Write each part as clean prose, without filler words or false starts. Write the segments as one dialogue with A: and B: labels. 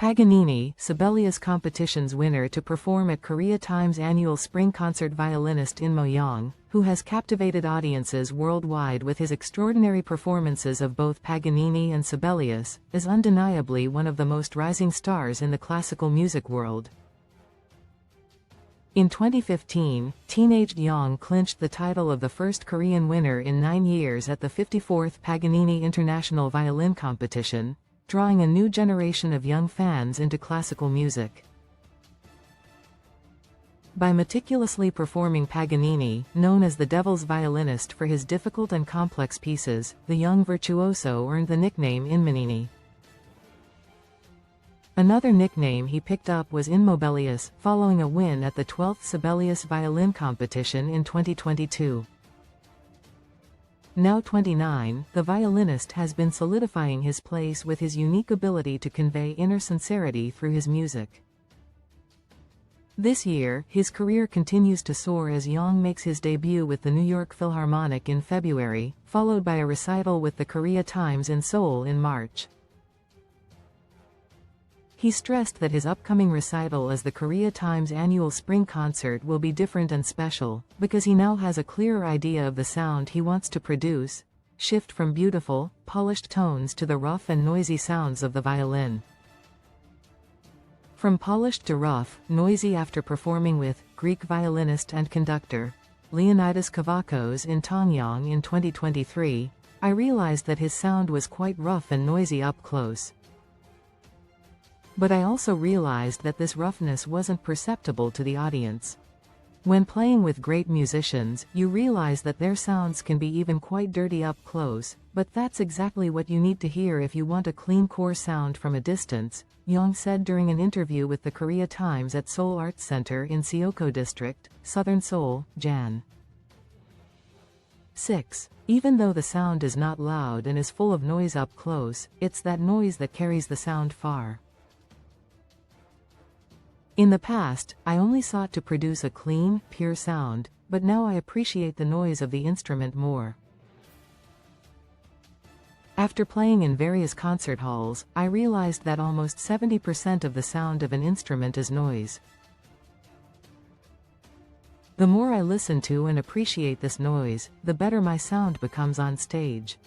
A: Paganini, Sibelius competition's winner to perform at Korea Times annual spring concert, violinist Inmo Yang, who has captivated audiences worldwide with his extraordinary performances of both Paganini and Sibelius, is undeniably one of the most rising stars in the classical music world. In 2015, teenaged Yang clinched the title of the first Korean winner in 9 years at the 54th Paganini International Violin Competition, drawing a new generation of young fans into classical music. By meticulously performing Paganini, known as the Devil's Violinist for his difficult and complex pieces, the young virtuoso earned the nickname Inmanini. Another nickname he picked up was Inmobilius, following a win at the 12th Sibelius Violin Competition in 2022. Now 29, the violinist has been solidifying his place with his unique ability to convey inner sincerity through his music. This year, his career continues to soar as Yang makes his debut with the New York Philharmonic in February, followed by a recital with the Korea Times in Seoul in March. He stressed that his upcoming recital as the Korea Times annual spring concert will be different and special, because he now has a clearer idea of the sound he wants to produce, shift from beautiful, polished tones to the rough and noisy sounds of the violin. From polished to rough, noisy. After performing with Greek violinist and conductor Leonidas Kavakos in Tongyang in 2023, I realized that his sound was quite rough and noisy up close. But I also realized that this roughness wasn't perceptible to the audience. When playing with great musicians, you realize that their sounds can be even quite dirty up close, but that's exactly what you need to hear if you want a clean core sound from a distance, Yang said during an interview with the Korea Times at Seoul Arts Center in Seoko District, Southern Seoul, Jan. 6. Even though the sound is not loud and is full of noise up close, it's that noise that carries the sound far. In the past, I only sought to produce a clean, pure sound, but now I appreciate the noise of the instrument more. After playing in various concert halls, I realized that almost 70% of the sound of an instrument is noise. The more I listen to and appreciate this noise, the better my sound becomes on stage.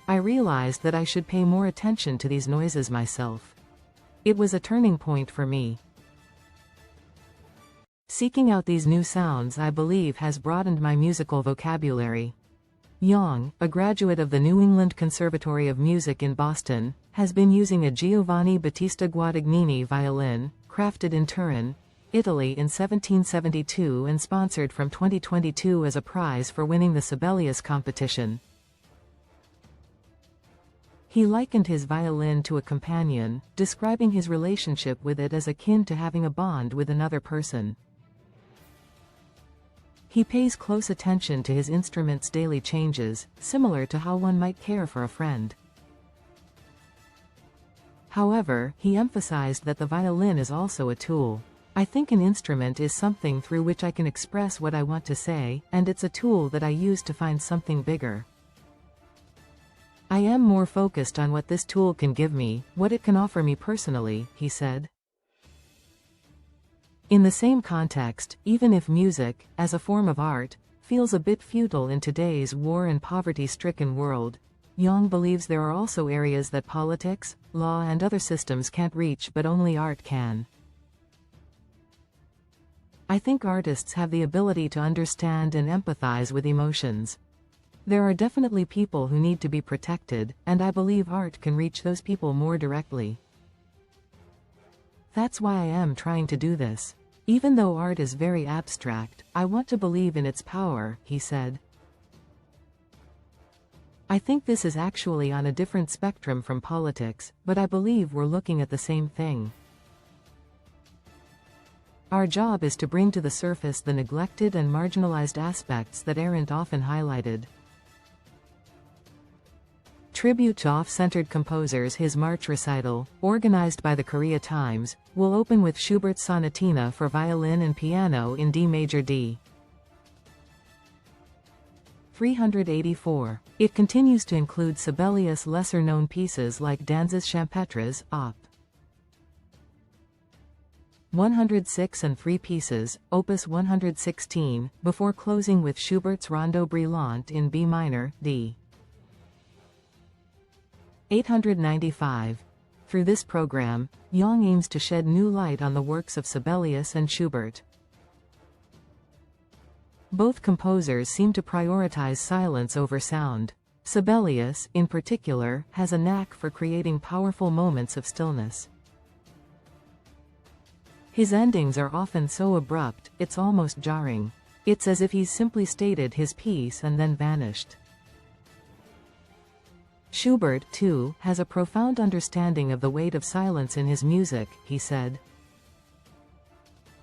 A: I realized that I should pay more attention to these noises myself. It was a turning point for me. Seeking out these new sounds, I believe, has broadened my musical vocabulary. Yang, a graduate of the New England Conservatory of Music in Boston, has been using a Giovanni Battista Guadagnini violin, crafted in Turin, Italy in 1772 and sponsored from 2022 as a prize for winning the Sibelius competition. He likened his violin to a companion, describing his relationship with it as akin to having a bond with another person. He pays close attention to his instrument's daily changes, similar to how one might care for a friend. However, he emphasized that the violin is also a tool. I think an instrument is something through which I can express what I want to say, and it's a tool that I use to find something bigger. I am more focused on what this tool can give me, what it can offer me personally, he said. In the same context, even if music, as a form of art, feels a bit futile in today's war and poverty-stricken world, Yang believes there are also areas that politics, law and other systems can't reach but only art can. I think artists have the ability to understand and empathize with emotions. There are definitely people who need to be protected, and I believe art can reach those people more directly. That's why I am trying to do this. Even though art is very abstract, I want to believe in its power, he said. I think this is actually on a different spectrum from politics, but I believe we're looking at the same thing. Our job is to bring to the surface the neglected and marginalized aspects that aren't often highlighted. Tribute to off-centered composers. His March recital, organized by the Korea Times, will open with Schubert's Sonatina for violin and piano in D major D. 384. It continues to include Sibelius' lesser-known pieces like Danzas Champêtres, Op. 106 and 3 pieces, Opus 116, before closing with Schubert's Rondo Brillante in B minor, d. 895. Through this program, Yang aims to shed new light on the works of Sibelius and Schubert. Both composers seem to prioritize silence over sound. Sibelius, in particular, has a knack for creating powerful moments of stillness. His endings are often so abrupt, it's almost jarring. It's as if he's simply stated his piece and then vanished. Schubert, too, has a profound understanding of the weight of silence in his music, he said.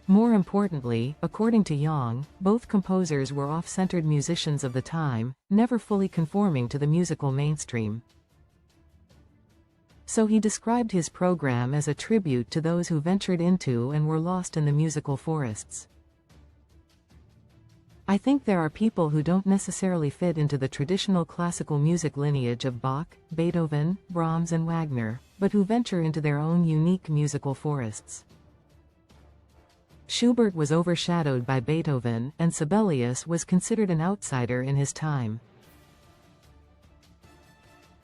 A: More importantly, according to Yang, both composers were off-centered musicians of the time, never fully conforming to the musical mainstream. So he described his program as a tribute to those who ventured into and were lost in the musical forests. I think there are people who don't necessarily fit into the traditional classical music lineage of Bach, Beethoven, Brahms and Wagner, but who venture into their own unique musical forests. Schubert was overshadowed by Beethoven, and Sibelius was considered an outsider in his time.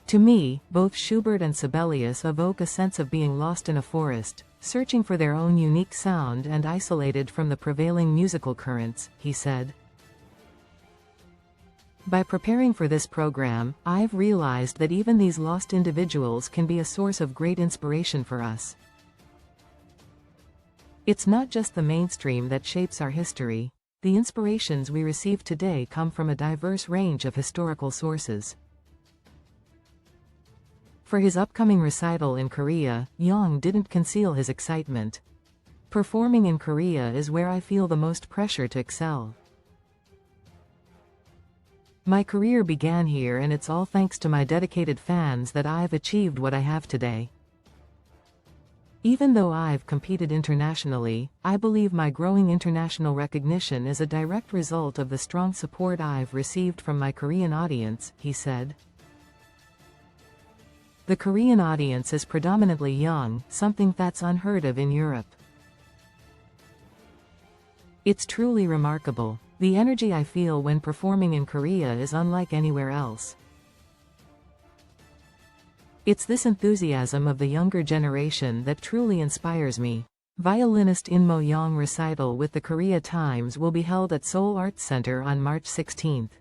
A: To me, both Schubert and Sibelius evoke a sense of being lost in a forest, searching for their own unique sound and isolated from the prevailing musical currents, he said. By preparing for this program, I've realized that even these lost individuals can be a source of great inspiration for us. It's not just the mainstream that shapes our history. The inspirations we receive today come from a diverse range of historical sources. For his upcoming recital in Korea, Yang didn't conceal his excitement. Performing in Korea is where I feel the most pressure to excel. My career began here, and it's all thanks to my dedicated fans that I've achieved what I have today. Even though I've competed internationally, I believe my growing international recognition is a direct result of the strong support I've received from my Korean audience, he said. The Korean audience is predominantly young, something that's unheard of in Europe. It's truly remarkable. The energy I feel when performing in Korea is unlike anywhere else. It's this enthusiasm of the younger generation that truly inspires me. Violinist Inmo Yang recital with the Korea Times will be held at Seoul Arts Center on March 16.